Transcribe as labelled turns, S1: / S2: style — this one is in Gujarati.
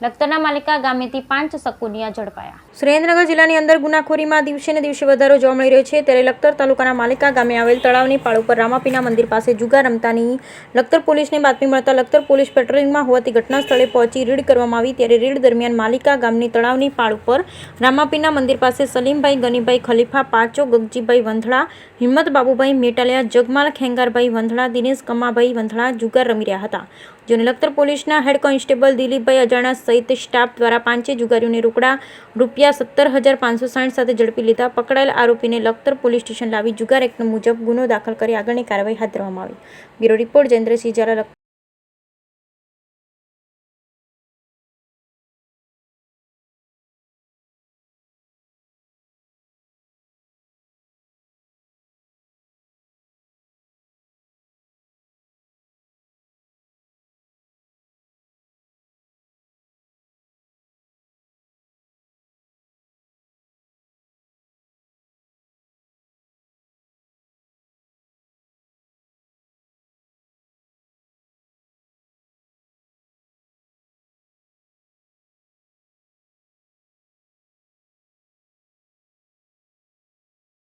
S1: લખતરના માલિકા ગામેથી 5 શકુનિયા ઝડપાયા।
S2: સુરેન્દ્રનગર જિલ્લાની અંદર ગુનાખોરીમાં દિવસે ને દિવસે વધારો જોવા મળી રહ્યો છે। ત્યારે લખતર તાલુકાના માલિકા ગામે આવેલ તળાવની પાળ ઉપર રામાપીના મંદિર પાસે જુગાર રમતાની લખતર પોલીસને બાતમી મળતા લખતર પોલીસ પેટ્રોલિંગમાં હોવાથી ઘટના સ્થળે પહોંચી રેડ કરવામાં આવી। ત્યારે રેડ દરમિયાન માલિકા ગામની તળાવની પાળ ઉપર રામાપીના મંદિર પાસે સલીમભાઈ ગનીભાઈ ખલીફા પાચો ગગજીભાઈ વંથળા હિંમત બાબુભાઈ મેટાલિયા જગમાલ ખેંગારભાઈ વંથળા દિનેશ કમાભાઈ વંથળા જુગાર રમી રહ્યા હતા, જેને લખતર પોલીસના હેડ કોન્સ્ટેબલ દિલીપભાઈ અજાણા સહિત સ્ટાફ દ્વારા 5 જુગારીઓને રોકડા ₹17,560 સાથે ઝડપી લીધા। પકડાયેલ આરોપીને લખતર પોલીસ સ્ટેશન લાવી જુગાર એક્ટ મુજબ ગુનો દાખલ કરી આગળની કાર્યવાહી હાથ ધરવામાં આવી। Bureau report Jayendrasinh Zala, Lakhtar.